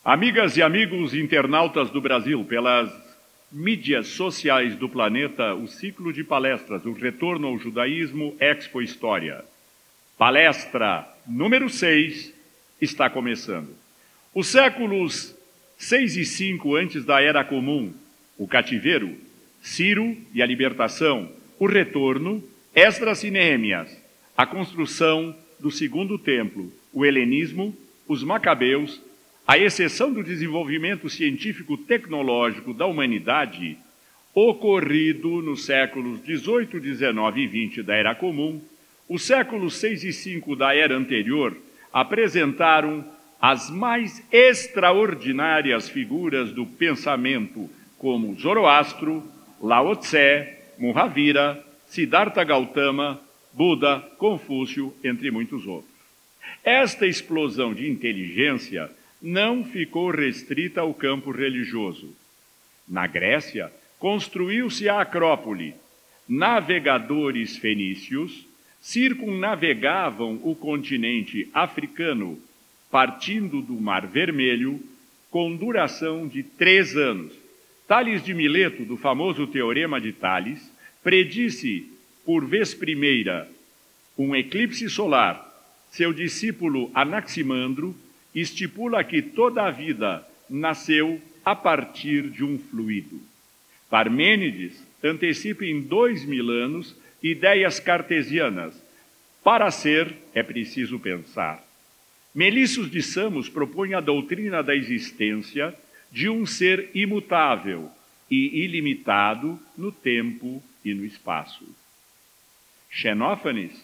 Amigas e amigos internautas do Brasil, pelas mídias sociais do planeta, o ciclo de palestras, o Retorno ao Judaísmo, Expo História. Palestra número 6 está começando. Os séculos 6 e 5 antes da Era Comum, o cativeiro, Ciro e a libertação, o retorno, Esdras e Neemias, a construção do segundo templo, o helenismo, os macabeus, a exceção do desenvolvimento científico-tecnológico da humanidade, ocorrido nos séculos 18, 19 e 20 da Era Comum, os séculos 6 e 5 da Era anterior apresentaram as mais extraordinárias figuras do pensamento, como Zoroastro, Lao Tse, Mahavira, Siddhartha Gautama, Buda, Confúcio, entre muitos outros. Esta explosão de inteligência não ficou restrita ao campo religioso. Na Grécia, construiu-se a Acrópole. Navegadores fenícios circunnavegavam o continente africano, partindo do Mar Vermelho, com duração de 3 anos. Tales de Mileto, do famoso Teorema de Tales, predisse, por vez primeira, um eclipse solar. Seu discípulo Anaximandro estipula que toda a vida nasceu a partir de um fluido. Parmênides antecipa em 2000 anos ideias cartesianas. Para ser, é preciso pensar. Melissos de Samos propõe a doutrina da existência de um ser imutável e ilimitado no tempo e no espaço. Xenófanes,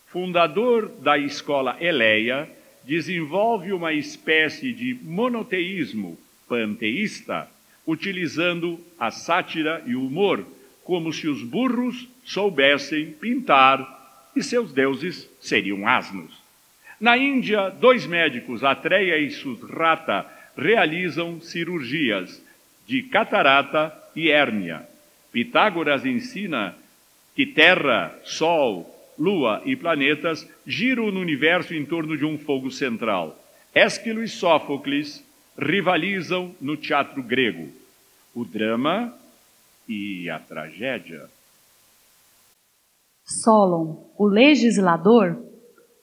fundador da escola eleia, desenvolve uma espécie de monoteísmo panteísta, utilizando a sátira e o humor, como se os burros soubessem pintar e seus deuses seriam asnos. Na Índia, 2 médicos, Atreya e Suhrata, realizam cirurgias de catarata e hérnia. Pitágoras ensina que Terra, Sol, Lua e planetas giram no universo em torno de um fogo central. Ésquilo e Sófocles rivalizam no teatro grego, o drama e a tragédia. Solon, o legislador,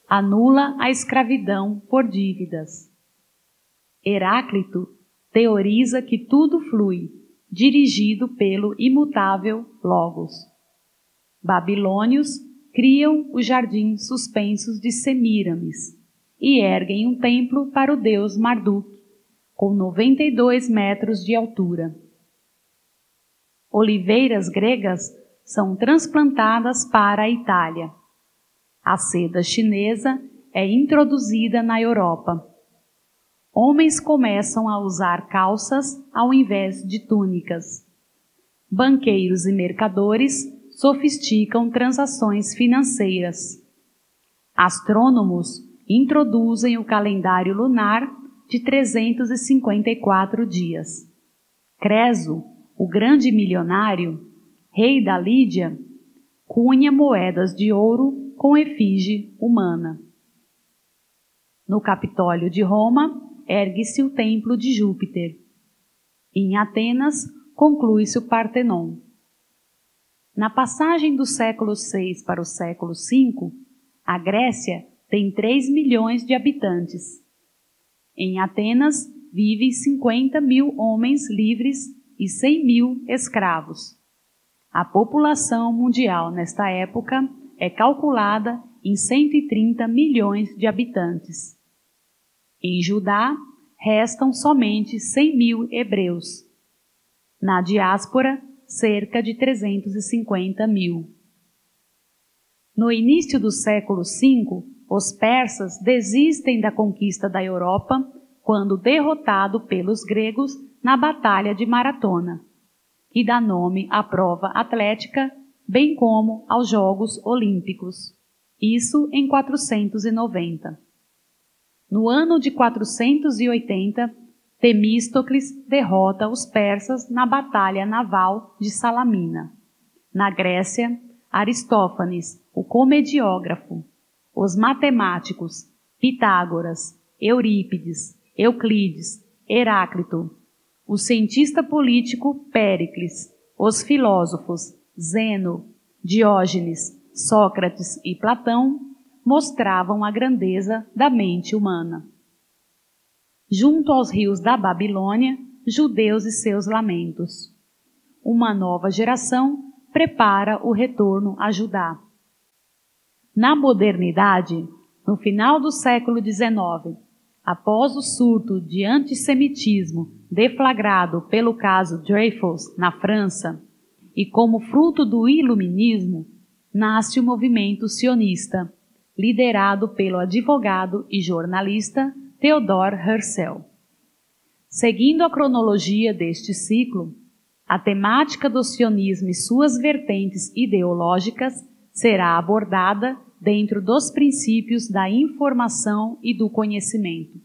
anula a escravidão por dívidas. Heráclito teoriza que tudo flui, dirigido pelo imutável Logos. Babilônios criam o jardim suspensos de Semíramis e erguem um templo para o deus Marduk, com 92 metros de altura. Oliveiras gregas são transplantadas para a Itália. A seda chinesa é introduzida na Europa. Homens começam a usar calças ao invés de túnicas. Banqueiros e mercadores sofisticam transações financeiras. Astrônomos introduzem o calendário lunar de 354 dias. Creso, o grande milionário, rei da Lídia, cunha moedas de ouro com efígie humana. No Capitólio de Roma, ergue-se o templo de Júpiter. Em Atenas, conclui-se o Partenon. Na passagem do século VI para o século V, a Grécia tem 3 milhões de habitantes. Em Atenas, vivem 50 mil homens livres e 100 mil escravos. A população mundial nesta época é calculada em 130 milhões de habitantes. Em Judá, restam somente 100 mil hebreus. Na diáspora, cerca de 350 mil. No início do século V, os persas desistem da conquista da Europa quando derrotado pelos gregos na Batalha de Maratona, que dá nome à prova atlética, bem como aos Jogos Olímpicos. Isso em 490. No ano de 480, Temístocles derrota os persas na Batalha Naval de Salamina. Na Grécia, Aristófanes, o comediógrafo, os matemáticos Pitágoras, Eurípides, Euclides Heráclito, o cientista político Péricles, os filósofos Zeno, Diógenes, Sócrates e Platão mostravam a grandeza da mente humana. Junto aos rios da Babilônia, judeus e seus lamentos. Uma nova geração prepara o retorno a Judá. Na modernidade, no final do século XIX, após o surto de antissemitismo deflagrado pelo caso Dreyfus na França, e como fruto do iluminismo, nasce o movimento sionista, liderado pelo advogado e jornalista Theodor Herzl. Seguindo a cronologia deste ciclo, a temática do sionismo e suas vertentes ideológicas será abordada dentro dos princípios da informação e do conhecimento.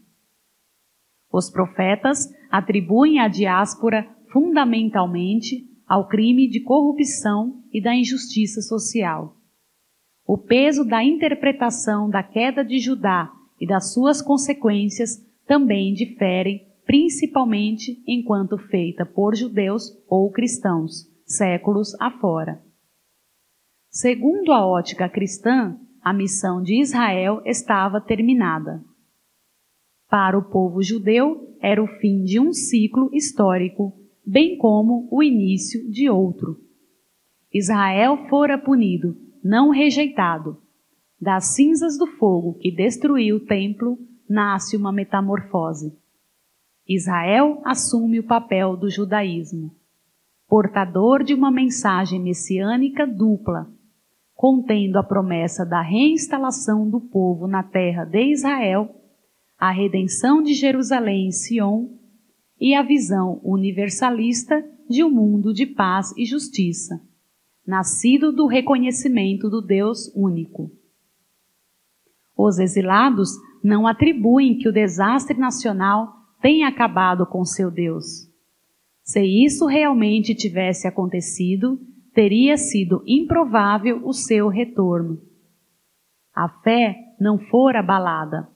Os profetas atribuem a diáspora fundamentalmente ao crime de corrupção e da injustiça social. O peso da interpretação da queda de Judá e das suas consequências também diferem, principalmente enquanto feita por judeus ou cristãos, séculos afora. Segundo a ótica cristã, a missão de Israel estava terminada. Para o povo judeu, era o fim de um ciclo histórico, bem como o início de outro. Israel fora punido, não rejeitado. Das cinzas do fogo que destruiu o templo, nasce uma metamorfose. Israel assume o papel do judaísmo, portador de uma mensagem messiânica dupla, contendo a promessa da reinstalação do povo na terra de Israel, a redenção de Jerusalém e Sião, e a visão universalista de um mundo de paz e justiça, nascido do reconhecimento do Deus único. Os exilados não atribuem que o desastre nacional tenha acabado com seu Deus. Se isso realmente tivesse acontecido, teria sido improvável o seu retorno. A fé não fora abalada.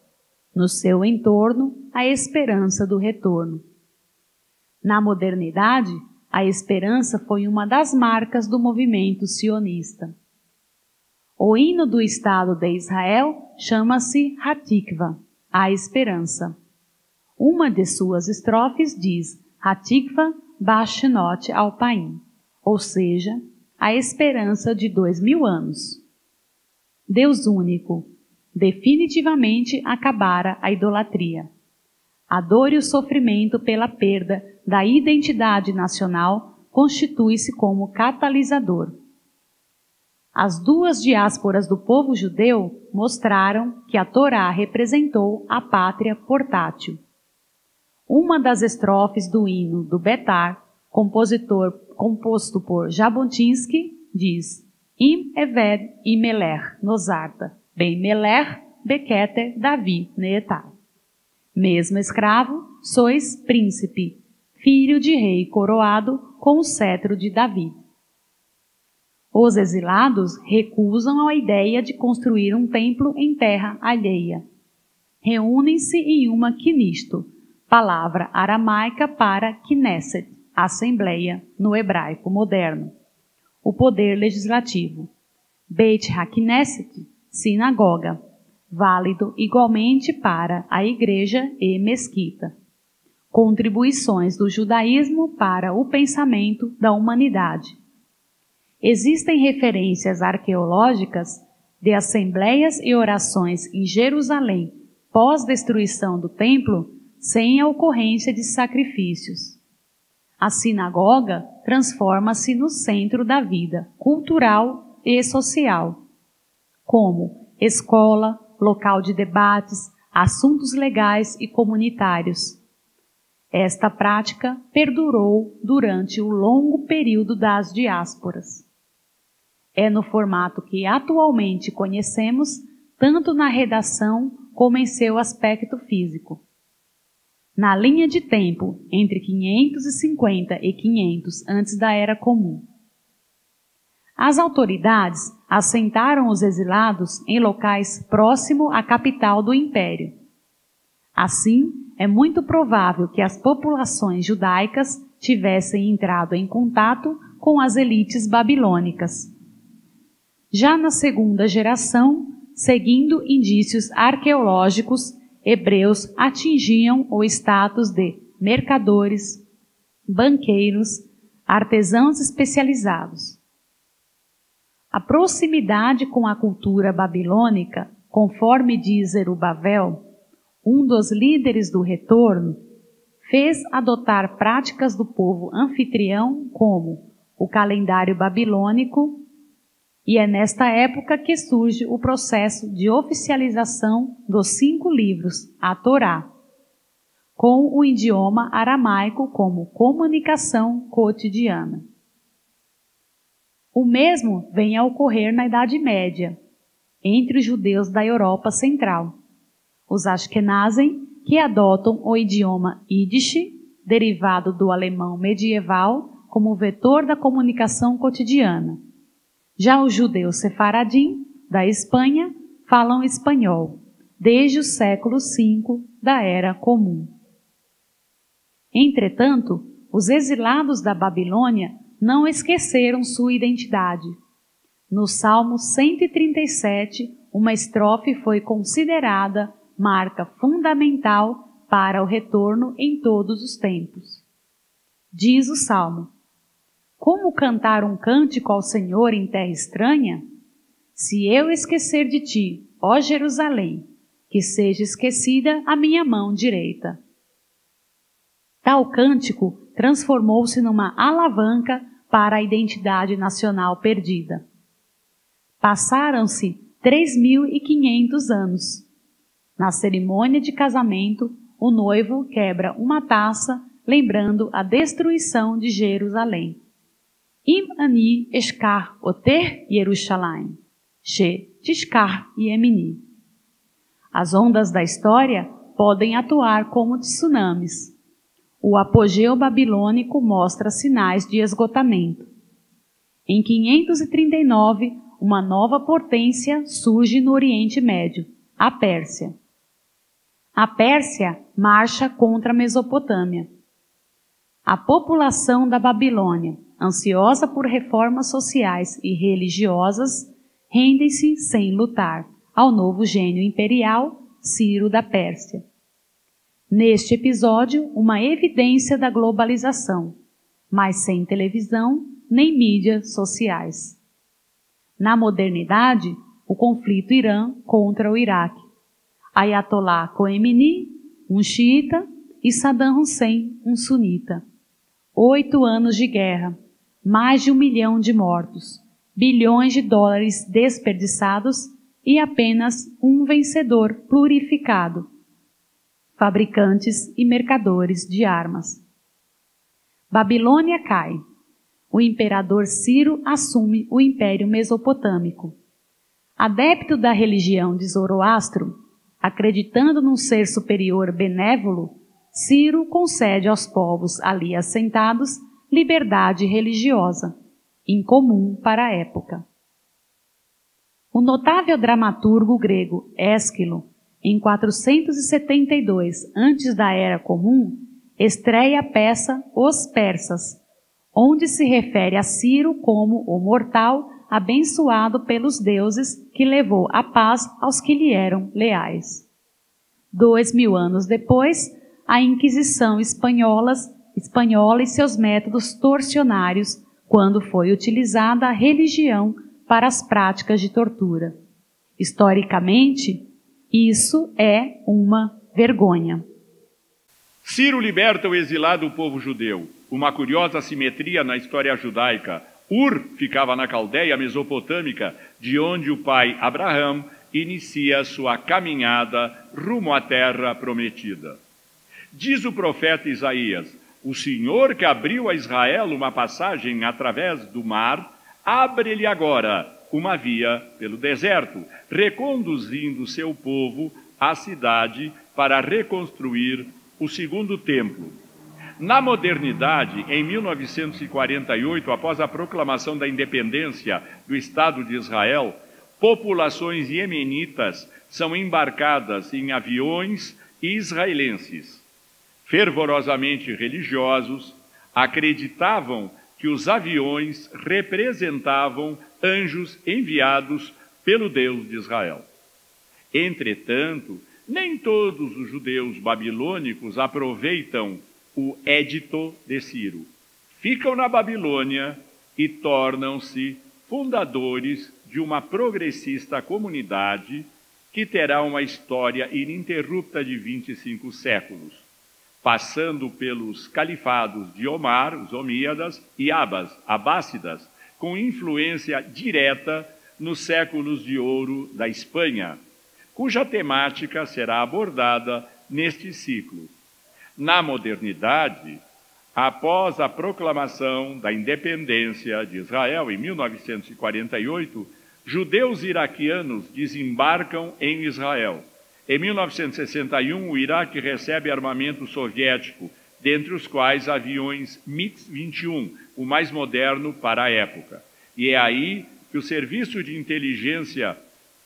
No seu entorno, a esperança do retorno. Na modernidade, a esperança foi uma das marcas do movimento sionista. O hino do Estado de Israel chama-se Hatikva, a esperança. Uma de suas estrofes diz Hatikva Bashenot Alpaim, ou seja, a esperança de 2000 anos. Deus único, definitivamente acabara a idolatria. A dor e o sofrimento pela perda da identidade nacional constitui-se como catalisador. As duas diásporas do povo judeu mostraram que a Torá representou a pátria portátil. Uma das estrofes do hino do Betar, composto por Jabotinsky, diz Im Eved Imeler Nozarta, Ben Meler Beketer Davi Neetar. Mesmo escravo, sois príncipe, filho de rei coroado com o cetro de Davi. Os exilados recusam a ideia de construir um templo em terra alheia. Reúnem-se em uma knisto, palavra aramaica para Knesset, assembleia, no hebraico moderno. O poder legislativo. Beit HaKnesset, sinagoga, válido igualmente para a igreja e mesquita. Contribuições do judaísmo para o pensamento da humanidade. Existem referências arqueológicas de assembleias e orações em Jerusalém pós-destruição do templo sem a ocorrência de sacrifícios. A sinagoga transforma-se no centro da vida cultural e social, como escola, local de debates, assuntos legais e comunitários. Esta prática perdurou durante o longo período das diásporas. É no formato que atualmente conhecemos, tanto na redação como em seu aspecto físico. Na linha de tempo, entre 550 e 500 antes da Era Comum. As autoridades assentaram os exilados em locais próximos à capital do império. Assim, é muito provável que as populações judaicas tivessem entrado em contato com as elites babilônicas. Já na segunda geração, seguindo indícios arqueológicos, hebreus atingiam o status de mercadores, banqueiros, artesãos especializados. A proximidade com a cultura babilônica, conforme diz Zerubabel, um dos líderes do retorno, fez adotar práticas do povo anfitrião como o calendário babilônico, e é nesta época que surge o processo de oficialização dos 5 livros, a Torá, com o idioma aramaico como comunicação cotidiana. O mesmo vem a ocorrer na Idade Média, entre os judeus da Europa Central, os Ashkenazem, que adotam o idioma Yiddish, derivado do alemão medieval, como vetor da comunicação cotidiana. Já os judeus sefaradim, da Espanha, falam espanhol, desde o século V da Era Comum. Entretanto, os exilados da Babilônia não esqueceram sua identidade. No Salmo 137, uma estrofe foi considerada marca fundamental para o retorno em todos os tempos. Diz o Salmo: como cantar um cântico ao Senhor em terra estranha? Se eu esquecer de ti, ó Jerusalém, que seja esquecida a minha mão direita. Tal cântico transformou-se numa alavanca para a identidade nacional perdida. Passaram-se 3.500 anos. Na cerimônia de casamento, o noivo quebra uma taça, lembrando a destruição de Jerusalém. Im ani eshkar oter Yerushalayim, she tishkar yemini. As ondas da história podem atuar como tsunamis. O apogeu babilônico mostra sinais de esgotamento. Em 539, uma nova potência surge no Oriente Médio, a Pérsia. A Pérsia marcha contra a Mesopotâmia. A população da Babilônia, ansiosa por reformas sociais e religiosas, rende-se sem lutar ao novo gênio imperial, Ciro da Pérsia. Neste episódio, uma evidência da globalização, mas sem televisão nem mídias sociais. Na modernidade, o conflito Irã contra o Iraque. Ayatollah Khomeini, um xiita, e Saddam Hussein, um sunita. 8 anos de guerra, mais de 1 milhão de mortos, bilhões de dólares desperdiçados e apenas um vencedor plurificado: fabricantes e mercadores de armas. Babilônia cai. O imperador Ciro assume o Império Mesopotâmico. Adepto da religião de Zoroastro, acreditando num ser superior benévolo, Ciro concede aos povos ali assentados liberdade religiosa, incomum para a época. O notável dramaturgo grego Ésquilo, em 472 antes da Era Comum, estreia a peça Os Persas, onde se refere a Ciro como o mortal abençoado pelos deuses que levou a paz aos que lhe eram leais. 2000 anos depois, a Inquisição espanhola e seus métodos torcionários, quando foi utilizada a religião para as práticas de tortura. Historicamente, isso é uma vergonha. Ciro liberta o exilado povo judeu. Uma curiosa simetria na história judaica. Ur ficava na Caldeia mesopotâmica, de onde o pai Abraão inicia sua caminhada rumo à terra prometida. Diz o profeta Isaías: o Senhor que abriu a Israel uma passagem através do mar, abre-lhe agora uma via pelo deserto, reconduzindo seu povo à cidade para reconstruir o segundo templo. Na modernidade, em 1948, após a proclamação da independência do Estado de Israel, populações iemenitas são embarcadas em aviões israelenses, fervorosamente religiosos, acreditavam que os aviões representavam anjos enviados pelo Deus de Israel. Entretanto, nem todos os judeus babilônicos aproveitam o Édito de Ciro. Ficam na Babilônia e tornam-se fundadores de uma progressista comunidade que terá uma história ininterrupta de 25 séculos, passando pelos califados de Omar, os Omíadas, e Abássidas, com influência direta nos séculos de ouro da Espanha, cuja temática será abordada neste ciclo. Na modernidade, após a proclamação da independência de Israel em 1948, judeus iraquianos desembarcam em Israel. Em 1961, o Iraque recebe armamento soviético, dentre os quais aviões MiG-21, o mais moderno para a época. E é aí que o serviço de inteligência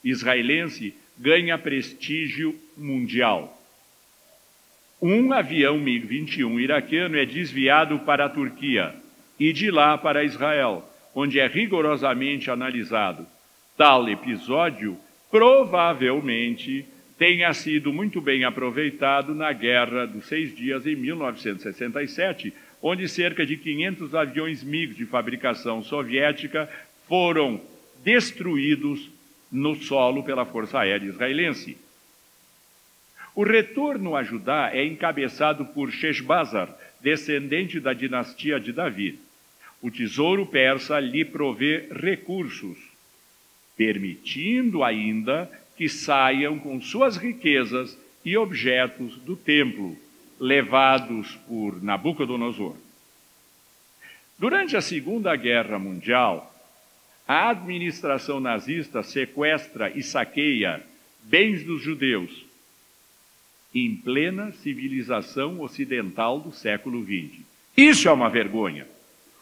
israelense ganha prestígio mundial. Um avião MiG-21 iraquiano é desviado para a Turquia e de lá para Israel, onde é rigorosamente analisado. Tal episódio provavelmente tenha sido muito bem aproveitado na Guerra dos 6 Dias em 1967, onde cerca de 500 aviões MiG de fabricação soviética foram destruídos no solo pela Força Aérea Israelense. O retorno a Judá é encabeçado por Sheshbazzar, descendente da dinastia de Davi. O tesouro persa lhe provê recursos, permitindo ainda que saiam com suas riquezas e objetos do templo, levados por Nabucodonosor. Durante a Segunda Guerra Mundial, a administração nazista sequestra e saqueia bens dos judeus, em plena civilização ocidental do século XX. Isso é uma vergonha.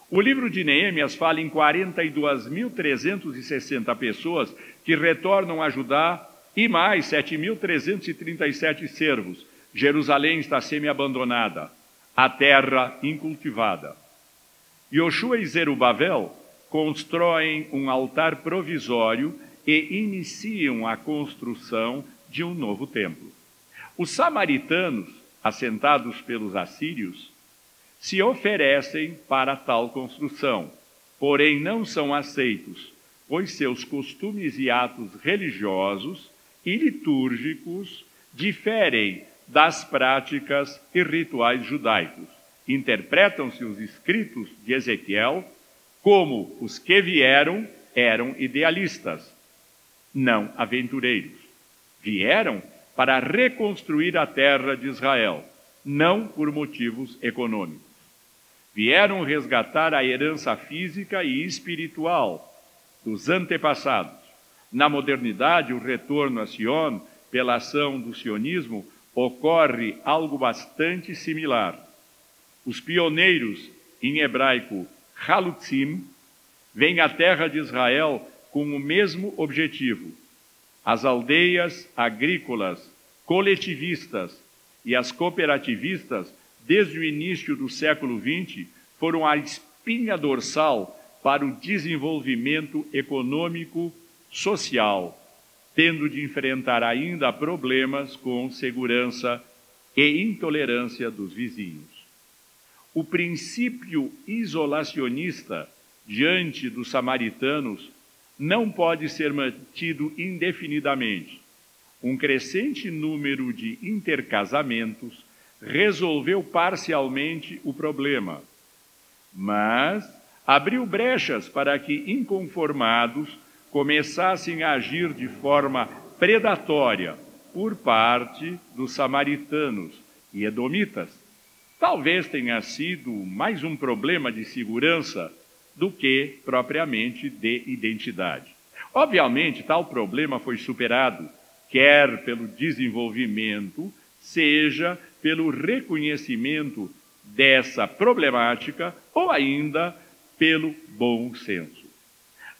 O livro de Neemias fala em 42.360 pessoas que retornam a Judá e mais 7.337 servos. Jerusalém está semi-abandonada, a terra incultivada. Yoshua e Zerubabel constroem um altar provisório e iniciam a construção de um novo templo. Os samaritanos, assentados pelos assírios, se oferecem para tal construção, porém não são aceitos, pois seus costumes e atos religiosos e litúrgicos diferem das práticas e rituais judaicos. Interpretam-se os escritos de Ezequiel como os que vieram eram idealistas, não aventureiros. Vieram para reconstruir a terra de Israel, não por motivos econômicos. Vieram resgatar a herança física e espiritual dos antepassados. Na modernidade, o retorno a Sion, pela ação do sionismo, ocorre algo bastante similar. Os pioneiros, em hebraico, Halutzim, vêm à terra de Israel com o mesmo objetivo. As aldeias agrícolas coletivistas e as cooperativistas, desde o início do século XX, foram a espinha dorsal para o desenvolvimento econômico social, tendo de enfrentar ainda problemas com segurança e intolerância dos vizinhos. O princípio isolacionista diante dos samaritanos não pode ser mantido indefinidamente. Um crescente número de intercasamentos resolveu parcialmente o problema, mas abriu brechas para que inconformados começassem a agir de forma predatória por parte dos samaritanos e edomitas. Talvez tenha sido mais um problema de segurança do que propriamente de identidade. Obviamente, tal problema foi superado, quer pelo desenvolvimento, seja pelo reconhecimento dessa problemática ou ainda pelo bom senso.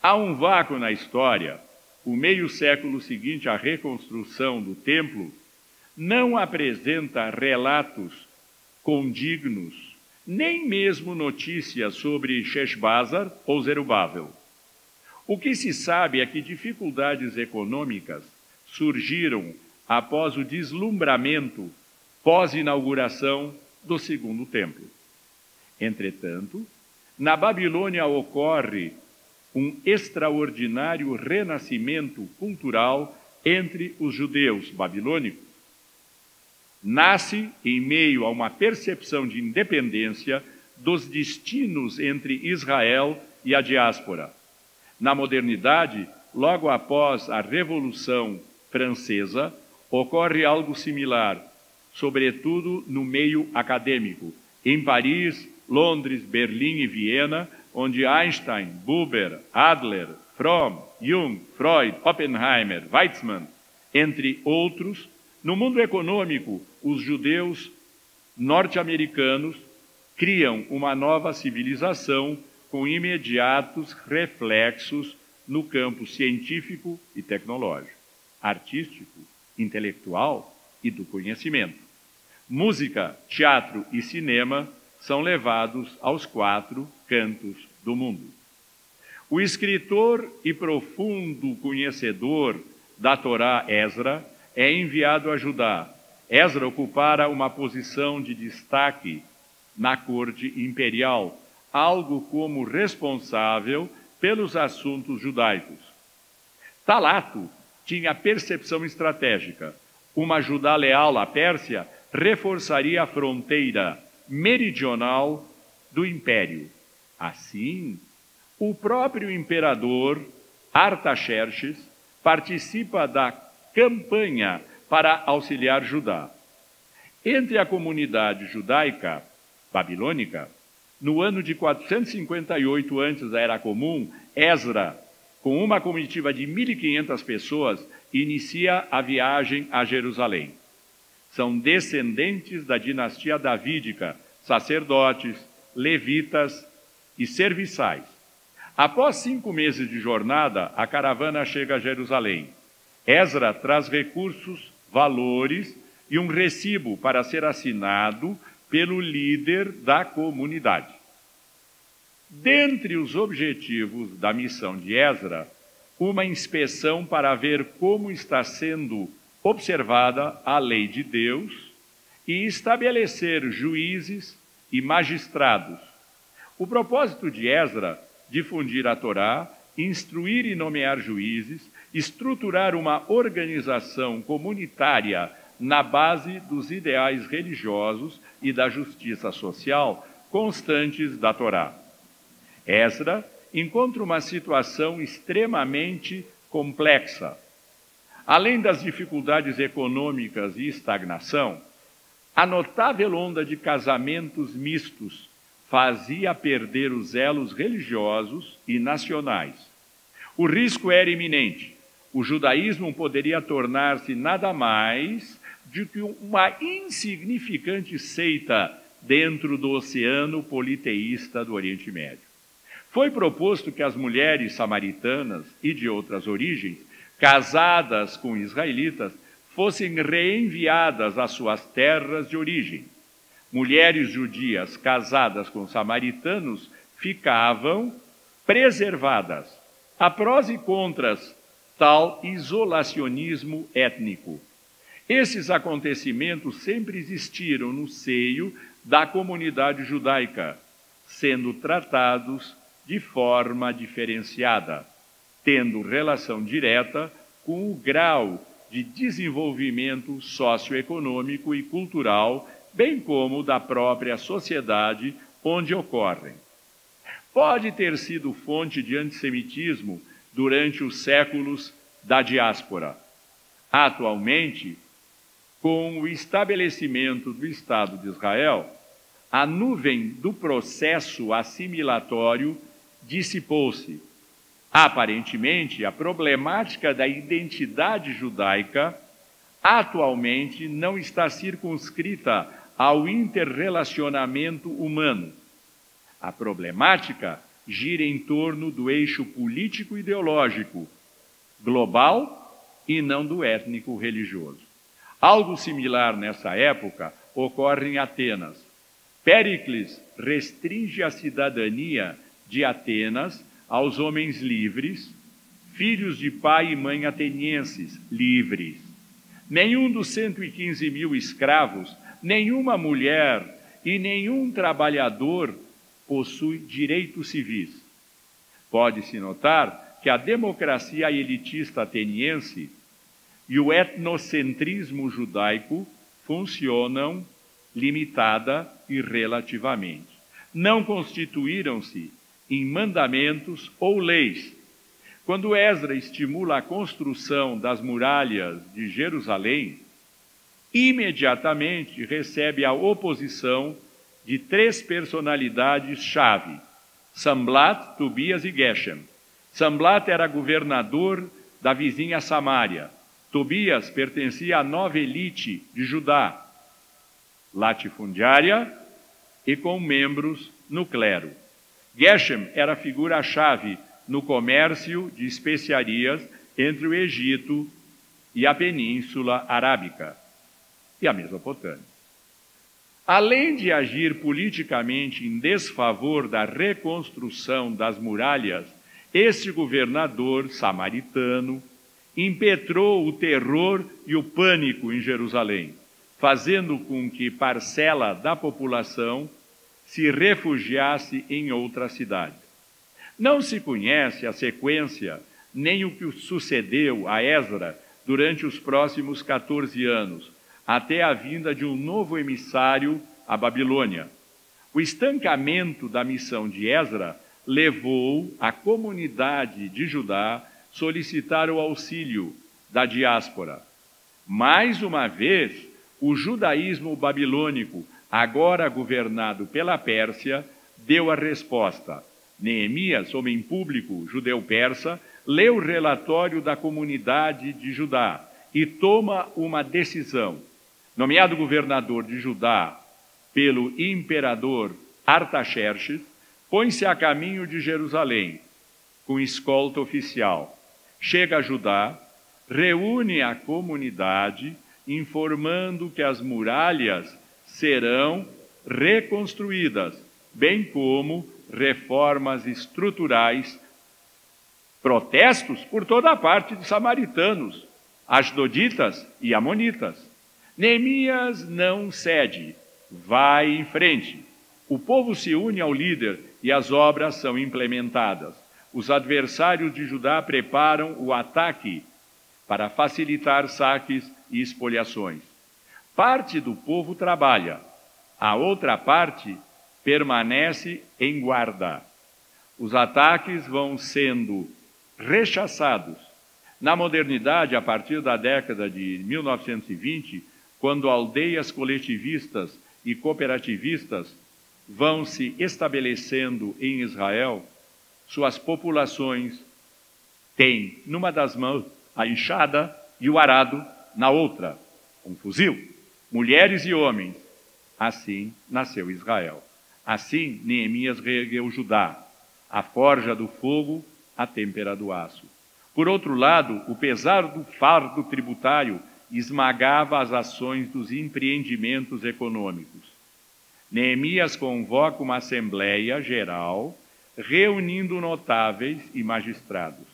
Há um vácuo na história. O meio século seguinte à reconstrução do templo não apresenta relatos condignos, nem mesmo notícias sobre Sheshbazzar ou Zerubábel. O que se sabe é que dificuldades econômicas surgiram após o deslumbramento pós-inauguração do segundo templo. Entretanto, na Babilônia ocorre um extraordinário renascimento cultural entre os judeus babilônicos. Nasce em meio a uma percepção de independência dos destinos entre Israel e a diáspora. Na modernidade, logo após a Revolução Francesa, ocorre algo similar, sobretudo no meio acadêmico. Em Paris, Londres, Berlim e Viena, onde Einstein, Buber, Adler, Fromm, Jung, Freud, Oppenheimer, Weizmann, entre outros. No mundo econômico, os judeus norte-americanos criam uma nova civilização com imediatos reflexos no campo científico e tecnológico, artístico, intelectual e do conhecimento. Música, teatro e cinema são levados aos 4 cantos do mundo. O escritor e profundo conhecedor da Torá, Esdra, é enviado a Judá. Esdra ocupara uma posição de destaque na corte imperial, algo como responsável pelos assuntos judaicos. Talato tinha percepção estratégica. Uma Judá leal à Pérsia reforçaria a fronteira meridional do império. Assim, o próprio imperador Artaxerxes participa da campanha para auxiliar Judá. Entre a comunidade judaica babilônica, no ano de 458 antes da Era Comum, Esdra, com uma comitiva de 1.500 pessoas, inicia a viagem a Jerusalém. São descendentes da dinastia davídica, sacerdotes, levitas e serviçais. Após 5 meses de jornada, a caravana chega a Jerusalém. Esdra traz recursos, valores e um recibo para ser assinado pelo líder da comunidade. Dentre os objetivos da missão de Esdra, uma inspeção para ver como está sendo observada a lei de Deus e estabelecer juízes e magistrados. O propósito de Esdra, difundir a Torá, instruir e nomear juízes, estruturar uma organização comunitária na base dos ideais religiosos e da justiça social constantes da Torá. Esdra encontra uma situação extremamente complexa. Além das dificuldades econômicas e estagnação, a notável onda de casamentos mistos fazia perder os elos religiosos e nacionais. O risco era iminente. O judaísmo poderia tornar-se nada mais do que uma insignificante seita dentro do oceano politeísta do Oriente Médio. Foi proposto que as mulheres samaritanas e de outras origens, casadas com israelitas, fossem reenviadas às suas terras de origem. Mulheres judias casadas com samaritanos ficavam preservadas. Há prós e contras tal isolacionismo étnico. Esses acontecimentos sempre existiram no seio da comunidade judaica, sendo tratados de forma diferenciada, tendo relação direta com o grau de desenvolvimento socioeconômico e cultural, bem como da própria sociedade onde ocorrem. Pode ter sido fonte de antissemitismo durante os séculos da diáspora. Atualmente, com o estabelecimento do Estado de Israel, a nuvem do processo assimilatório dissipou-se. Aparentemente, a problemática da identidade judaica atualmente não está circunscrita ao interrelacionamento humano. A problemática gira em torno do eixo político-ideológico global e não do étnico-religioso. Algo similar nessa época ocorre em Atenas. Péricles restringe a cidadania de Atenas aos homens livres, filhos de pai e mãe atenienses livres. Nenhum dos 115 mil escravos, nenhuma mulher e nenhum trabalhador possui direitos civis. Pode-se notar que a democracia elitista ateniense e o etnocentrismo judaico funcionam limitada e relativamente. Não constituíram-se em mandamentos ou leis. Quando Esdras estimula a construção das muralhas de Jerusalém, imediatamente recebe a oposição de 3 personalidades-chave: Sanballat, Tobias e Geshem. Sanballat era governador da vizinha Samária. Tobias pertencia à nova elite de Judá, latifundiária e com membros no clero. Geshem era a figura-chave no comércio de especiarias entre o Egito e a Península Arábica e a Mesopotâmia. Além de agir politicamente em desfavor da reconstrução das muralhas, este governador samaritano impetrou o terror e o pânico em Jerusalém, fazendo com que parcela da população se refugiasse em outra cidade. Não se conhece a sequência nem o que sucedeu a Esdras durante os próximos 14 anos, até a vinda de um novo emissário à Babilônia. O estancamento da missão de Esdras levou a comunidade de Judá solicitar o auxílio da diáspora. Mais uma vez, o judaísmo babilônico, agora governado pela Pérsia, deu a resposta. Neemias, homem público judeu-persa, lê o relatório da comunidade de Judá e toma uma decisão. Nomeado governador de Judá pelo imperador Artaxerxes, põe-se a caminho de Jerusalém, com escolta oficial. Chega a Judá, reúne a comunidade, informando que as muralhas serão reconstruídas, bem como reformas estruturais. Protestos por toda a parte de samaritanos, asdoditas e amonitas. Neemias não cede, vai em frente. O povo se une ao líder e as obras são implementadas. Os adversários de Judá preparam o ataque para facilitar saques e espoliações. Parte do povo trabalha, a outra parte permanece em guarda. Os ataques vão sendo rechaçados. Na modernidade, a partir da década de 1920, quando aldeias coletivistas e cooperativistas vão se estabelecendo em Israel, suas populações têm, numa das mãos, a enxada e o arado, na outra, um fuzil. Mulheres e homens. Assim nasceu Israel. Assim, Neemias reergueu Judá, a forja do fogo, a têmpera do aço. Por outro lado, o pesar do fardo tributário esmagava as ações dos empreendimentos econômicos. Neemias convoca uma assembleia geral, reunindo notáveis e magistrados.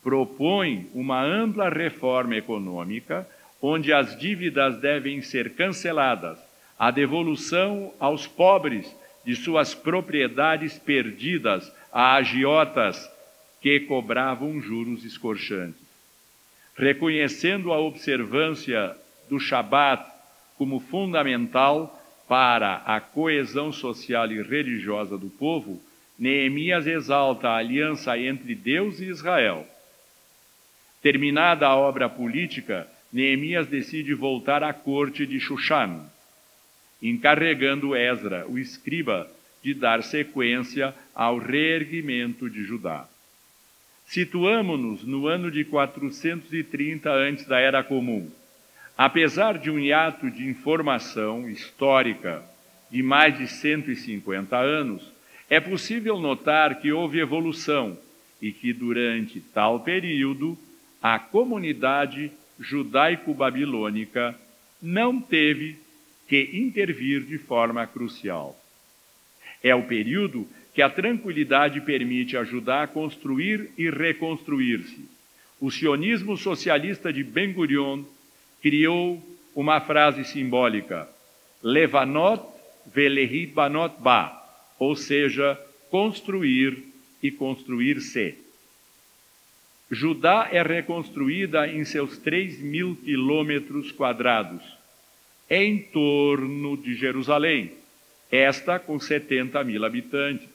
Propõe uma ampla reforma econômica, onde as dívidas devem ser canceladas, a devolução aos pobres de suas propriedades perdidas a agiotas que cobravam juros escorchantes. Reconhecendo a observância do Shabat como fundamental para a coesão social e religiosa do povo, Neemias exalta a aliança entre Deus e Israel. Terminada a obra política, Neemias decide voltar à corte de Shushan, encarregando Esdras, o escriba, de dar sequência ao reerguimento de Judá. Situamo-nos no ano de 430 antes da Era Comum. Apesar de um hiato de informação histórica de mais de 150 anos, é possível notar que houve evolução e que, durante tal período, a comunidade judaico-babilônica não teve que intervir de forma crucial. É o período que a tranquilidade permite ajudar a construir e reconstruir-se. O sionismo socialista de Ben-Gurion criou uma frase simbólica, Levanot velehit banot ba, ou seja, construir e construir-se. Judá é reconstruída em seus 3.000 quilômetros quadrados, em torno de Jerusalém, esta com 70.000 habitantes.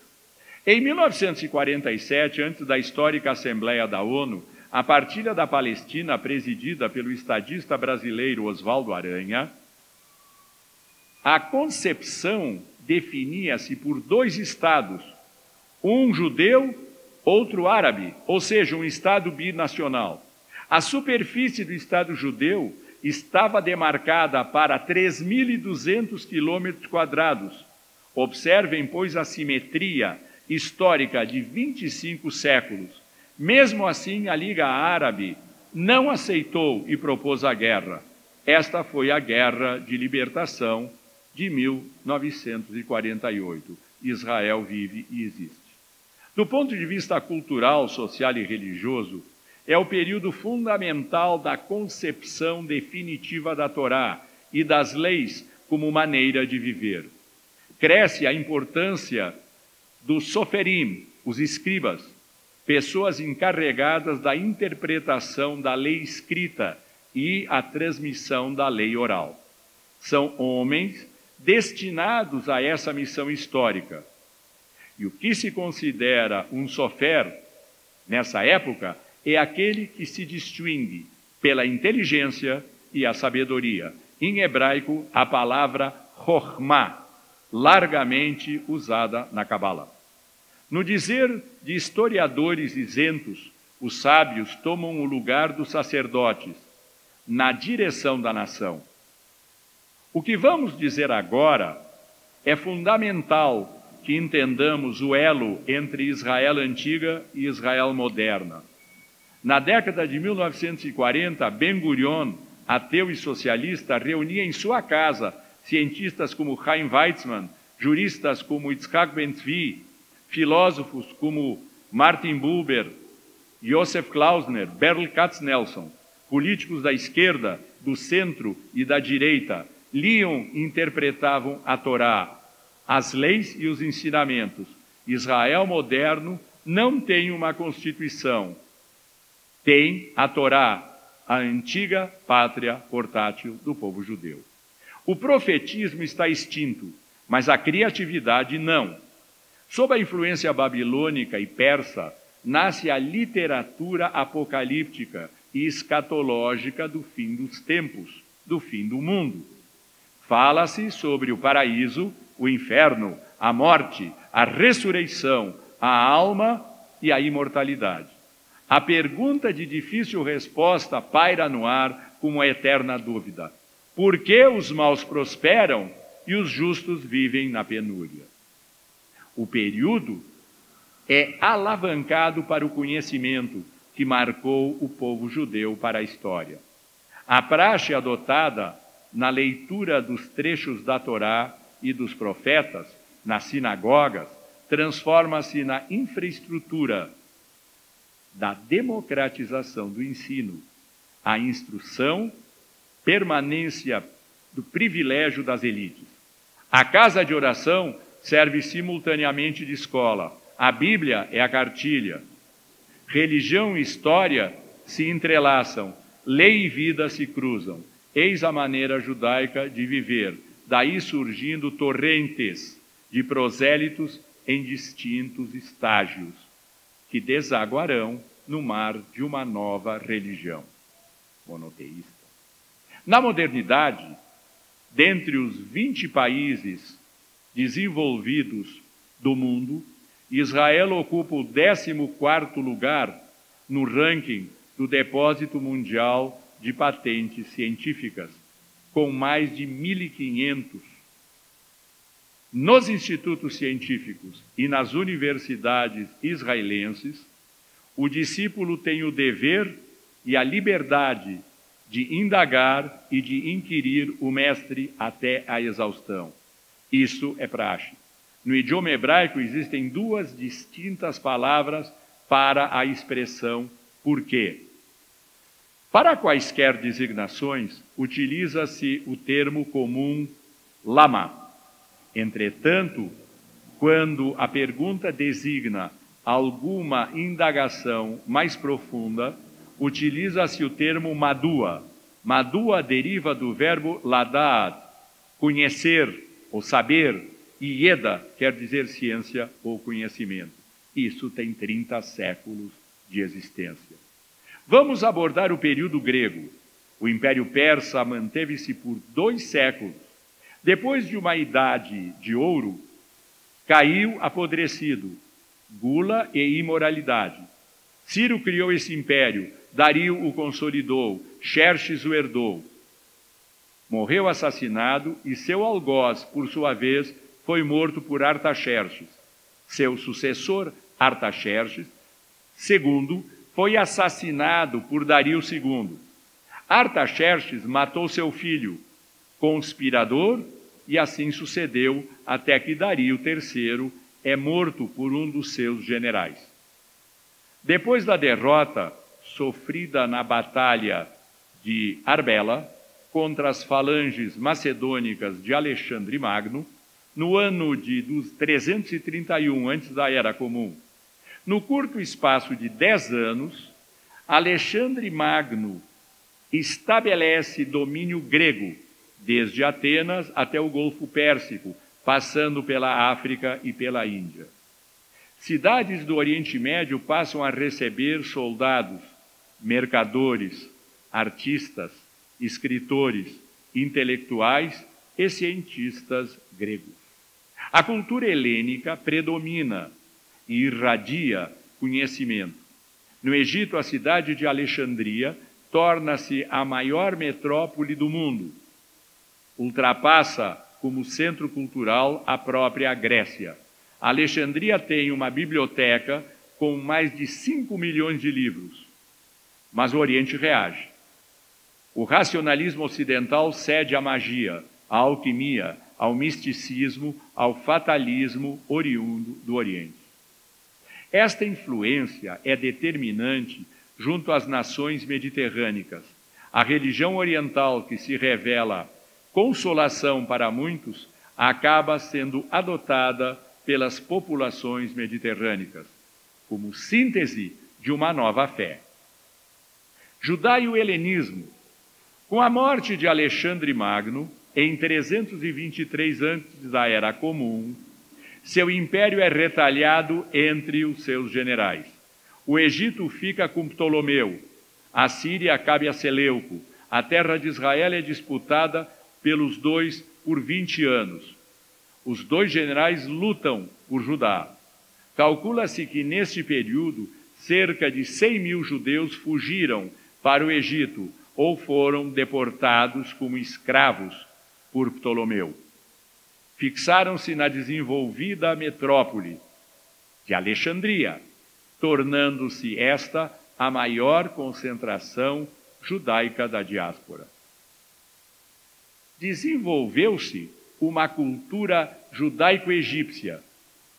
Em 1947, antes da histórica Assembleia da ONU, a partilha da Palestina, presidida pelo estadista brasileiro Oswaldo Aranha, a concepção definia-se por 2 estados, um judeu, outro árabe, ou seja, um estado binacional. A superfície do estado judeu estava demarcada para 3.200 quilômetros quadrados. Observem, pois, a simetria histórica de 25 séculos. Mesmo assim, a Liga Árabe não aceitou e propôs a guerra. Esta foi a Guerra de Libertação de 1948. Israel vive e existe. Do ponto de vista cultural, social e religioso, é o período fundamental da concepção definitiva da Torá e das leis como maneira de viver. Cresce a importância dos soferim, os escribas, pessoas encarregadas da interpretação da lei escrita e a transmissão da lei oral. São homens destinados a essa missão histórica. E o que se considera um sofer, nessa época, é aquele que se distingue pela inteligência e a sabedoria. Em hebraico, a palavra chokhmah, largamente usada na Cabala. No dizer de historiadores isentos, os sábios tomam o lugar dos sacerdotes na direção da nação. O que vamos dizer agora é fundamental que entendamos o elo entre Israel antiga e Israel moderna. Na década de 1940, Ben-Gurion, ateu e socialista, reunia em sua casa cientistas como Chaim Weizmann, juristas como Yitzhak Ben-Zvi, filósofos como Martin Buber, Joseph Klausner, Berl Katznelson, políticos da esquerda, do centro e da direita, liam e interpretavam a Torá, as leis e os ensinamentos. Israel moderno não tem uma constituição, tem a Torá, a antiga pátria portátil do povo judeu. O profetismo está extinto, mas a criatividade não. Sob a influência babilônica e persa, nasce a literatura apocalíptica e escatológica do fim dos tempos, do fim do mundo. Fala-se sobre o paraíso, o inferno, a morte, a ressurreição, a alma e a imortalidade. A pergunta de difícil resposta paira no ar como a eterna dúvida: por que os maus prosperam e os justos vivem na penúria? O período é alavancado para o conhecimento que marcou o povo judeu para a história. A praxe adotada na leitura dos trechos da Torá e dos profetas, nas sinagogas, transforma-se na infraestrutura da democratização do ensino, a instrução, permanência do privilégio das elites. A casa de oração serve simultaneamente de escola. A Bíblia é a cartilha. Religião e história se entrelaçam, lei e vida se cruzam. Eis a maneira judaica de viver. Daí surgindo torrentes de prosélitos em distintos estágios, que desaguarão no mar de uma nova religião monoteísta. Na modernidade, dentre os 20 países desenvolvidos do mundo, Israel ocupa o 14º lugar no ranking do Depósito Mundial de Patentes Científicas, com mais de 1.500. Nos institutos científicos e nas universidades israelenses, o discípulo tem o dever e a liberdade de indagar e de inquirir o mestre até a exaustão. Isso é praxe. No idioma hebraico existem duas distintas palavras para a expressão porquê. Para quaisquer designações, utiliza-se o termo comum lama. Entretanto, quando a pergunta designa alguma indagação mais profunda, utiliza-se o termo madua. Madua deriva do verbo ladad, conhecer ou saber, e yeda quer dizer ciência ou conhecimento. Isso tem 30 séculos de existência. Vamos abordar o período grego. O Império Persa manteve-se por 2 séculos. Depois de uma idade de ouro, caiu apodrecido, gula e imoralidade. Ciro criou esse império, Dario o consolidou, Xerxes o herdou. Morreu assassinado e seu algoz, por sua vez, foi morto por Artaxerxes. Seu sucessor, Artaxerxes II, foi assassinado por Dario II. Artaxerxes matou seu filho, conspirador, e assim sucedeu até que Dario III é morto por um dos seus generais. Depois da derrota sofrida na batalha de Arbela contra as falanges macedônicas de Alexandre Magno, no ano de 331 antes da Era Comum, no curto espaço de 10 anos, Alexandre Magno estabelece domínio grego, desde Atenas até o Golfo Pérsico, passando pela África e pela Índia. Cidades do Oriente Médio passam a receber soldados, mercadores, artistas, escritores, intelectuais e cientistas gregos. A cultura helênica predomina e irradia conhecimento. No Egito, a cidade de Alexandria torna-se a maior metrópole do mundo. Ultrapassa como centro cultural a própria Grécia. Alexandria tem uma biblioteca com mais de 5 milhões de livros. Mas o Oriente reage. O racionalismo ocidental cede à magia, à alquimia, ao misticismo, ao fatalismo oriundo do Oriente. Esta influência é determinante junto às nações mediterrânicas. A religião oriental, que se revela consolação para muitos, acaba sendo adotada pelas populações mediterrânicas, como síntese de uma nova fé. Judaio-helenismo. Com a morte de Alexandre Magno, em 323 antes da Era Comum, seu império é retalhado entre os seus generais. O Egito fica com Ptolomeu, a Síria cabe a Seleuco, a terra de Israel é disputada pelos dois por 20 anos. Os dois generais lutam por Judá. Calcula-se que, neste período, cerca de 100 mil judeus fugiram para o Egito ou foram deportados como escravos por Ptolomeu. Fixaram-se na desenvolvida metrópole de Alexandria, tornando-se esta a maior concentração judaica da diáspora. Desenvolveu-se uma cultura judaico-egípcia,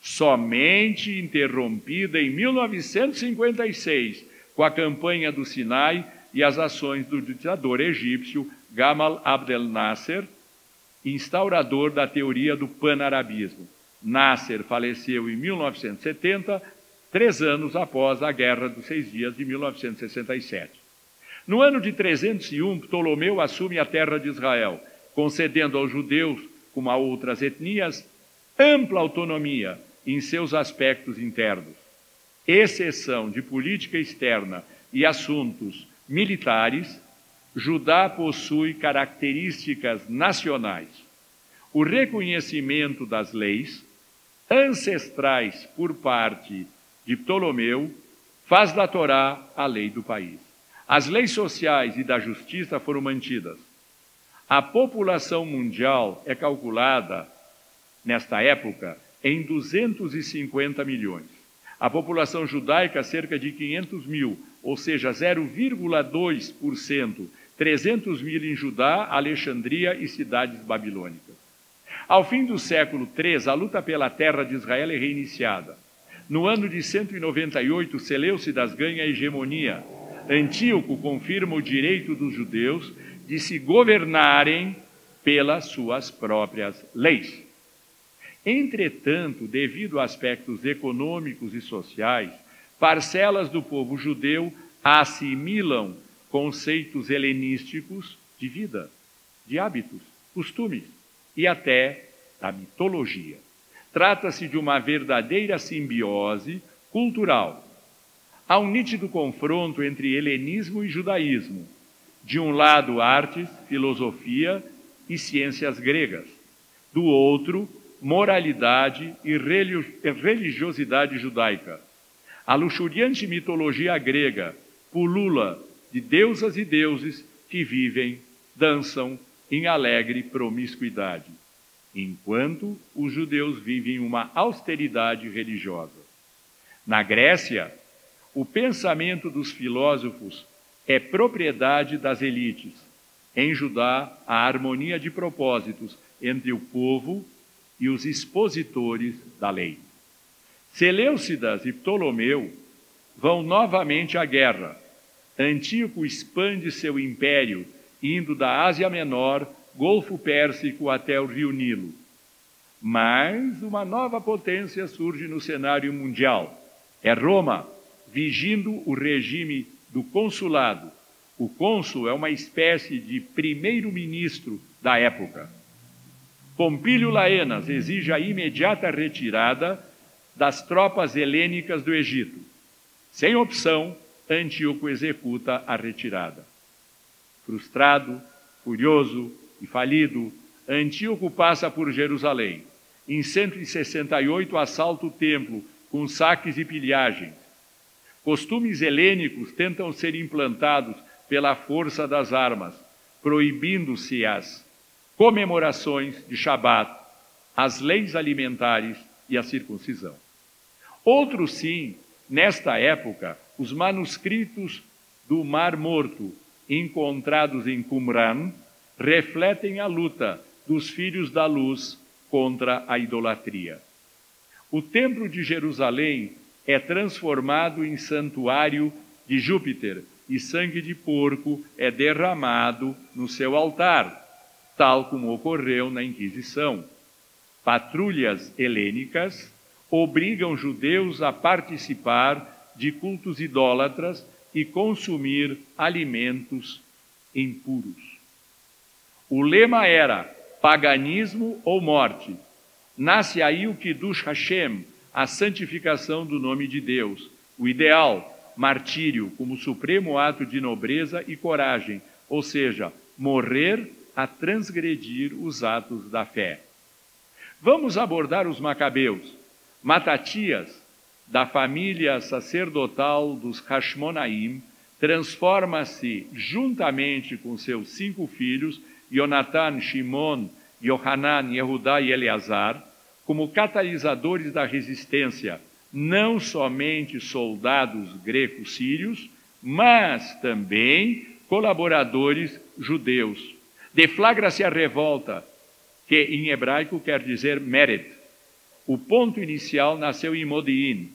somente interrompida em 1956, com a campanha do Sinai e as ações do ditador egípcio Gamal Abdel Nasser, instaurador da teoria do panarabismo. Nasser faleceu em 1970, 3 anos após a Guerra dos 6 Dias de 1967. No ano de 301, Ptolomeu assume a terra de Israel, concedendo aos judeus, como a outras etnias, ampla autonomia em seus aspectos internos. Exceção de política externa e assuntos militares, Judá possui características nacionais. O reconhecimento das leis ancestrais por parte de Ptolomeu faz da Torá a lei do país. As leis sociais e da justiça foram mantidas. A população mundial é calculada, nesta época, em 250 milhões. A população judaica, cerca de 500 mil, ou seja, 0,2%, 300.000 em Judá, Alexandria e cidades babilônicas. Ao fim do século III, a luta pela terra de Israel é reiniciada. No ano de 198, Seleucidas ganha a hegemonia. Antíoco confirma o direito dos judeus de se governarem pelas suas próprias leis. Entretanto, devido a aspectos econômicos e sociais, parcelas do povo judeu assimilam conceitos helenísticos de vida, de hábitos, costumes e até da mitologia. Trata-se de uma verdadeira simbiose cultural. Há um nítido confronto entre helenismo e judaísmo. De um lado, artes, filosofia e ciências gregas. Do outro, moralidade e religiosidade judaica. A luxuriante mitologia grega pulula de deusas e deuses que vivem, dançam em alegre promiscuidade, enquanto os judeus vivem uma austeridade religiosa. Na Grécia, o pensamento dos filósofos é propriedade das elites. Em Judá, a harmonia de propósitos entre o povo e os expositores da lei. Seleucidas e Ptolomeu vão novamente à guerra. Antíoco expande seu império, indo da Ásia Menor, Golfo Pérsico até o Rio Nilo. Mas uma nova potência surge no cenário mundial. É Roma, vigindo o regime do consulado. O cônsul é uma espécie de primeiro-ministro da época. Pompílio Laenas exige a imediata retirada das tropas helênicas do Egito. Sem opção, Antíoco executa a retirada. Frustrado, furioso e falido, Antíoco passa por Jerusalém. Em 168, assalta o templo com saques e pilhagens. Costumes helênicos tentam ser implantados pela força das armas, proibindo-se as comemorações de Shabat, as leis alimentares e a circuncisão. Outro sim, nesta época, os manuscritos do Mar Morto, encontrados em Qumran, refletem a luta dos filhos da luz contra a idolatria. O Templo de Jerusalém é transformado em santuário de Júpiter e sangue de porco é derramado no seu altar, tal como ocorreu na Inquisição. Patrulhas helênicas obrigam judeus a participar de cultos idólatras e consumir alimentos impuros. O lema era paganismo ou morte. Nasce aí o Kiddush Hashem, a santificação do nome de Deus. O ideal, martírio, como supremo ato de nobreza e coragem, ou seja, morrer a transgredir os atos da fé. Vamos abordar os macabeus. Matatias, da família sacerdotal dos Hashmonaim, transforma-se juntamente com seus 5 filhos, Jonatan, Shimon, Yohanan, Yehudá e Eleazar, como catalisadores da resistência, não somente soldados greco-sírios, mas também colaboradores judeus. Deflagra-se a revolta, que em hebraico quer dizer Meret. O ponto inicial nasceu em Modi'in,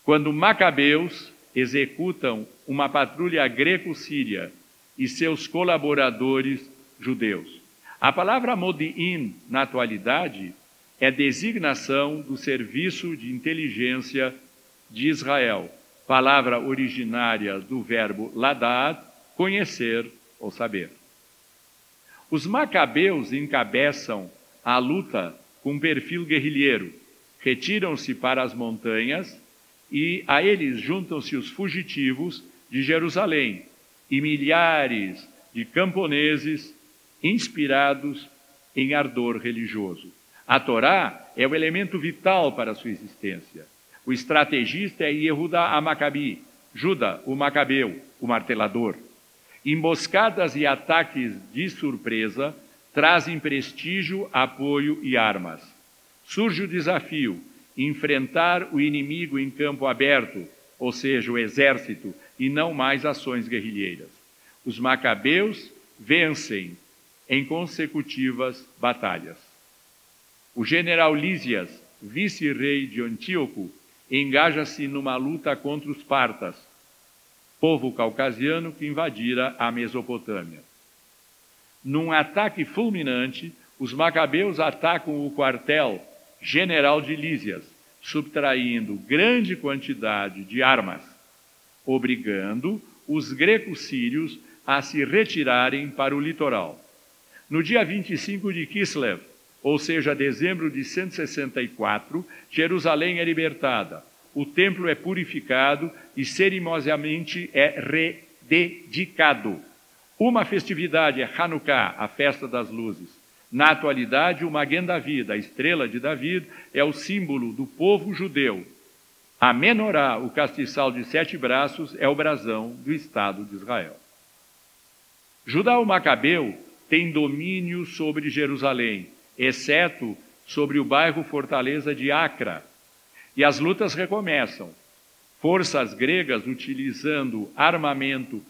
quando macabeus executam uma patrulha greco-síria e seus colaboradores judeus. A palavra Modi'in, na atualidade, é designação do Serviço de Inteligência de Israel, palavra originária do verbo ladad, conhecer ou saber. Os macabeus encabeçam a luta com perfil guerrilheiro, retiram-se para as montanhas e a eles juntam-se os fugitivos de Jerusalém e milhares de camponeses inspirados em ardor religioso. A Torá é o elemento vital para a sua existência. O estrategista é Yehudá a Macabi, Juda, o macabeu, o martelador. Emboscadas e ataques de surpresa trazem prestígio, apoio e armas. Surge o desafio, enfrentar o inimigo em campo aberto, ou seja, o exército, e não mais ações guerrilheiras. Os macabeus vencem em consecutivas batalhas. O general Lísias, vice-rei de Antíoco, engaja-se numa luta contra os partas, povo caucasiano que invadira a Mesopotâmia. Num ataque fulminante, os macabeus atacam o quartel general de Lísias, subtraindo grande quantidade de armas, obrigando os gregos-sírios a se retirarem para o litoral. No dia 25 de Kislev, ou seja, dezembro de 164, Jerusalém é libertada, o templo é purificado e cerimoniosamente é rededicado. Uma festividade é Hanukkah, a festa das luzes. Na atualidade, o Maguen David, a estrela de David, é o símbolo do povo judeu. A menorá, o castiçal de 7 braços, é o brasão do Estado de Israel. Judá o Macabeu tem domínio sobre Jerusalém, exceto sobre o bairro Fortaleza de Acra. E as lutas recomeçam. Forças gregas utilizando armamento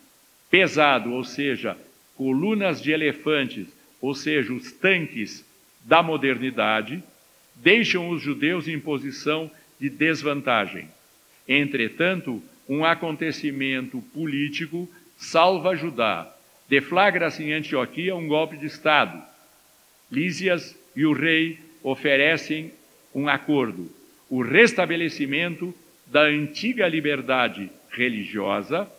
pesado, ou seja, colunas de elefantes, ou seja, os tanques da modernidade, deixam os judeus em posição de desvantagem. Entretanto, um acontecimento político salva Judá. Deflagra-se em Antioquia um golpe de Estado. Lísias e o rei oferecem um acordo, o restabelecimento da antiga liberdade religiosa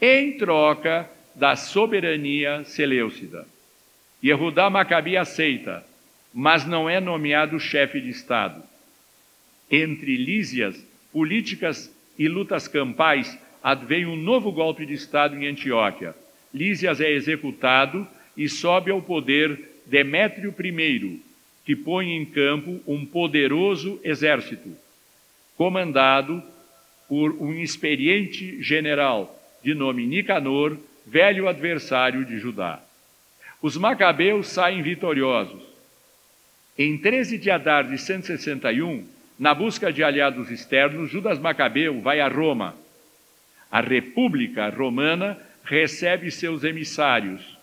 em troca da soberania seleucida. Yehudá Macabi aceita, mas não é nomeado chefe de Estado. Entre Lísias, políticas e lutas campais, advém um novo golpe de Estado em Antioquia. Lísias é executado e sobe ao poder Demétrio I, que põe em campo um poderoso exército, comandado por um experiente general de nome Nicanor, velho adversário de Judá. Os macabeus saem vitoriosos. Em 13 de Adar de 161, na busca de aliados externos, Judas Macabeu vai a Roma. A República Romana recebe seus emissários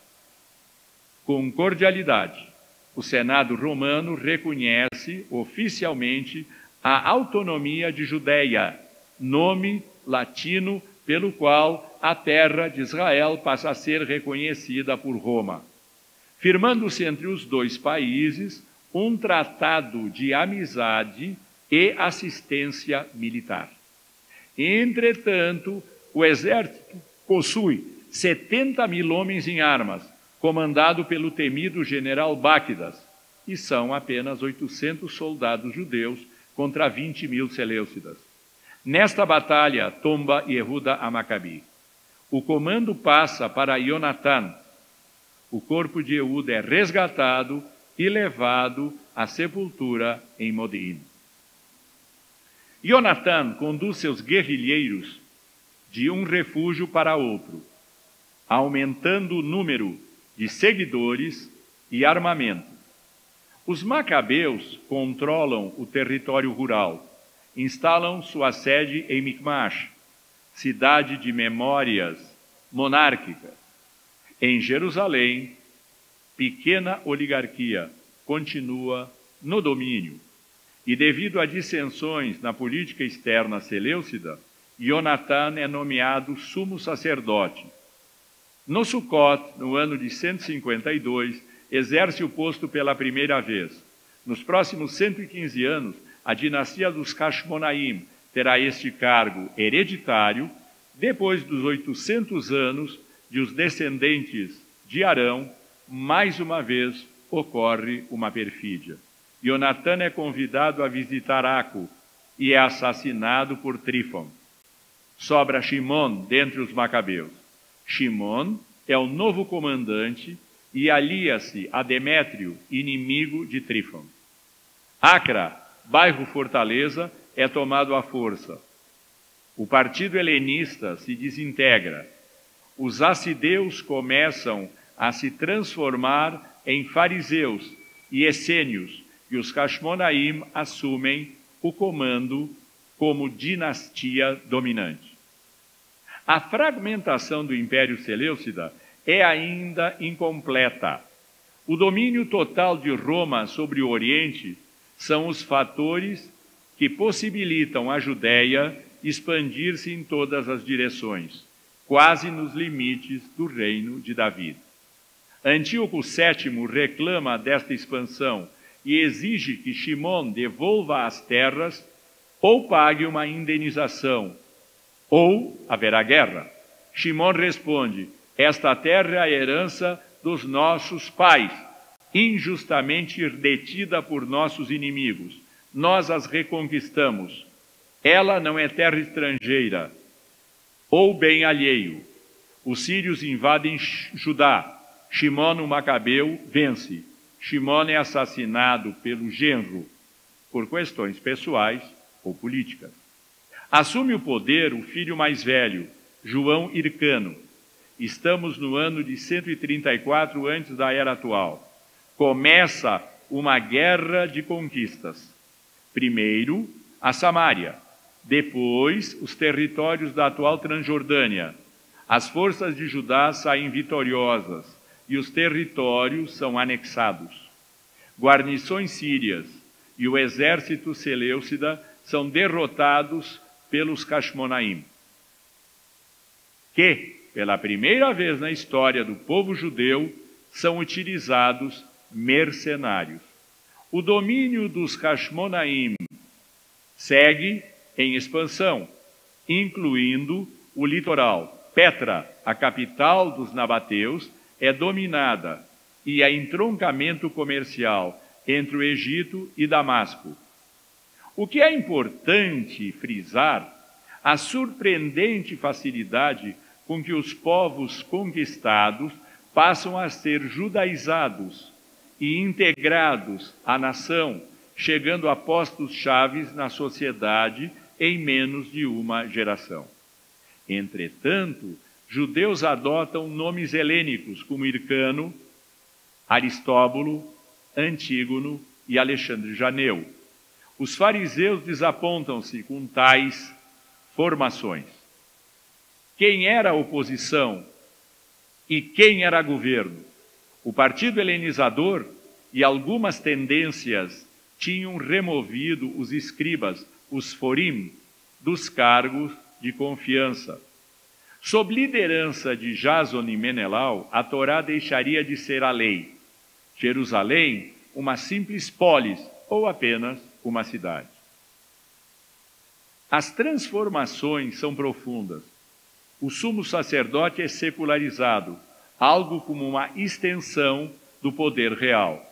com cordialidade. O Senado romano reconhece oficialmente a autonomia de Judéia, nome latino pelo qual a terra de Israel passa a ser reconhecida por Roma, firmando-se entre os dois países um tratado de amizade e assistência militar. Entretanto, o exército possui 70 mil homens em armas, comandado pelo temido general Báquidas, e são apenas 800 soldados judeus contra 20 mil seleucidas. Nesta batalha, tomba Yehudá a Macabi. O comando passa para Ionatan. O corpo de Ehud é resgatado e levado à sepultura em Modeim. Ionatan conduz seus guerrilheiros de um refúgio para outro, aumentando o número de seguidores e armamento. Os macabeus controlam o território rural, instalam sua sede em Micmash, cidade de memórias monárquicas. Em Jerusalém, pequena oligarquia continua no domínio. E devido a dissensões na política externa seleucida, Ionatan é nomeado sumo sacerdote. No Sukkot, no ano de 152, exerce o posto pela primeira vez. Nos próximos 115 anos, a dinastia dos Hashmonaim terá este cargo hereditário. Depois dos 800 anos de os descendentes de Arão, mais uma vez ocorre uma perfídia. Ionatan é convidado a visitar Aco e é assassinado por Trífon. Sobra Shimon dentre os macabeus. Shimon é o novo comandante e alia-se a Demétrio, inimigo de Trífon. Acra, bairro Fortaleza, é tomado à força. O partido helenista se desintegra. Os assideus começam a se transformar em fariseus e essênios, e os Hashmonaim assumem o comando como dinastia dominante. A fragmentação do Império Seleucida é ainda incompleta. O domínio total de Roma sobre o Oriente são os fatores que possibilitam a Judéia expandir-se em todas as direções, quase nos limites do reino de Davi. Antíoco VII reclama desta expansão e exige que Shimon devolva as terras ou pague uma indenização, ou haverá guerra. Shimon responde: esta terra é a herança dos nossos pais, injustamente detida por nossos inimigos. Nós as reconquistamos. Ela não é terra estrangeira ou bem alheio. Os sírios invadem Judá. Shimon, o macabeu, vence. Shimon é assassinado pelo genro por questões pessoais ou políticas. Assume o poder o filho mais velho, João Hircano. Estamos no ano de 134 antes da era atual. Começa uma guerra de conquistas. Primeiro, a Samária. Depois, os territórios da atual Transjordânia. As forças de Judá saem vitoriosas e os territórios são anexados. Guarnições sírias e o exército seleucida são derrotados pelos Hashmonaim, que, pela primeira vez na história do povo judeu, são utilizados mercenários. O domínio dos Hashmonaim segue em expansão, incluindo o litoral. Petra, a capital dos nabateus, é dominada e há entroncamento comercial entre o Egito e Damasco. O que é importante frisar, a surpreendente facilidade com que os povos conquistados passam a ser judaizados e integrados à nação, chegando a postos chaves na sociedade em menos de uma geração. Entretanto, judeus adotam nomes helênicos como Hircano, Aristóbulo, Antígono e Alexandre Janeu. Os fariseus desapontam-se com tais formações. Quem era a oposição e quem era governo? O partido helenizador e algumas tendências tinham removido os escribas, os forim, dos cargos de confiança. Sob liderança de Jason e Menelau, a Torá deixaria de ser a lei. Jerusalém, uma simples polis ou apenas uma cidade. As transformações são profundas. O sumo sacerdote é secularizado, algo como uma extensão do poder real.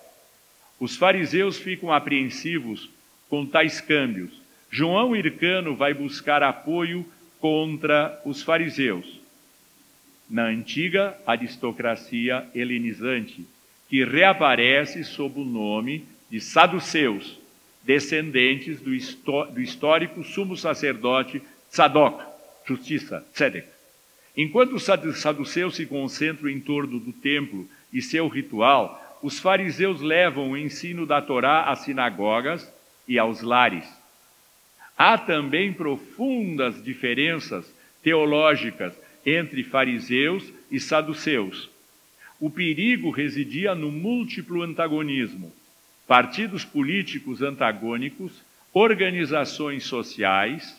Os fariseus ficam apreensivos com tais câmbios. João Hircano vai buscar apoio contra os fariseus, na antiga aristocracia helenizante, que reaparece sob o nome de saduceus, descendentes do histórico sumo sacerdote Tzadok, justiça, Tzedek. Enquanto os saduceus se concentram em torno do templo e seu ritual, os fariseus levam o ensino da Torá às sinagogas e aos lares. Há também profundas diferenças teológicas entre fariseus e saduceus. O perigo residia no múltiplo antagonismo. Partidos políticos antagônicos, organizações sociais,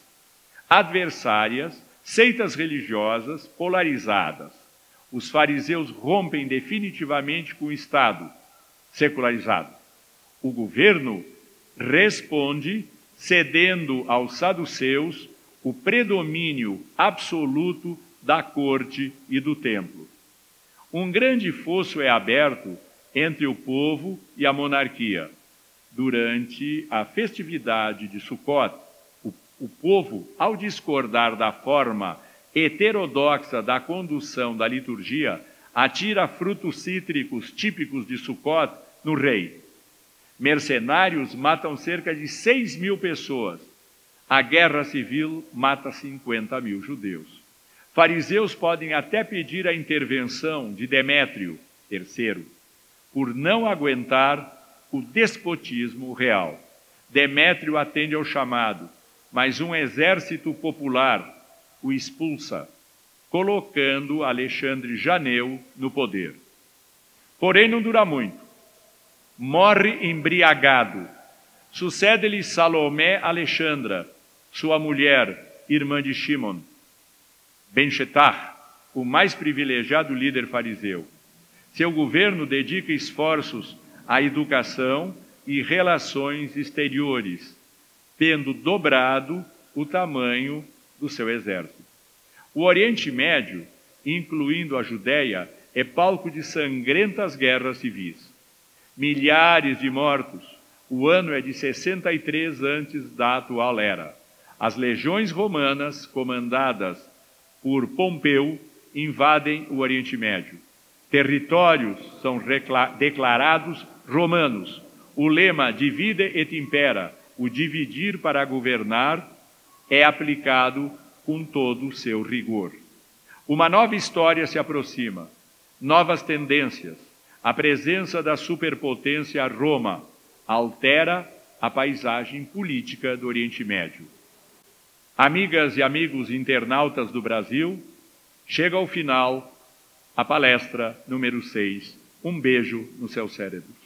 adversárias, seitas religiosas polarizadas. Os fariseus rompem definitivamente com o Estado secularizado. O governo responde cedendo aos saduceus o predomínio absoluto da corte e do templo. Um grande fosso é aberto entre o povo e a monarquia. Durante a festividade de Sukkot, o povo, ao discordar da forma heterodoxa da condução da liturgia, atira frutos cítricos típicos de Sukkot no rei. Mercenários matam cerca de 6.000 pessoas. A guerra civil mata 50.000 judeus. Fariseus podem até pedir a intervenção de Demétrio III, por não aguentar o despotismo real. Demétrio atende ao chamado, mas um exército popular o expulsa. colocando Alexandre Janeu no poder. Porém, não dura muito. Morre embriagado. Sucede-lhe Salomé Alexandra, sua mulher, irmã de Shimon ben Shetar, o mais privilegiado líder fariseu. Seu governo dedica esforços à educação e relações exteriores, tendo dobrado o tamanho do seu exército. O Oriente Médio, incluindo a Judéia, é palco de sangrentas guerras civis. Milhares de mortos. O ano é de 63 antes da atual era. As legiões romanas, comandadas por Pompeu, invadem o Oriente Médio. Territórios são declarados romanos. O lema divide et impera, o dividir para governar, é aplicado com todo o seu rigor. Uma nova história se aproxima, novas tendências. A presença da superpotência Roma altera a paisagem política do Oriente Médio. Amigas e amigos internautas do Brasil, chega ao final a palestra número 6. Um beijo no seu cérebro.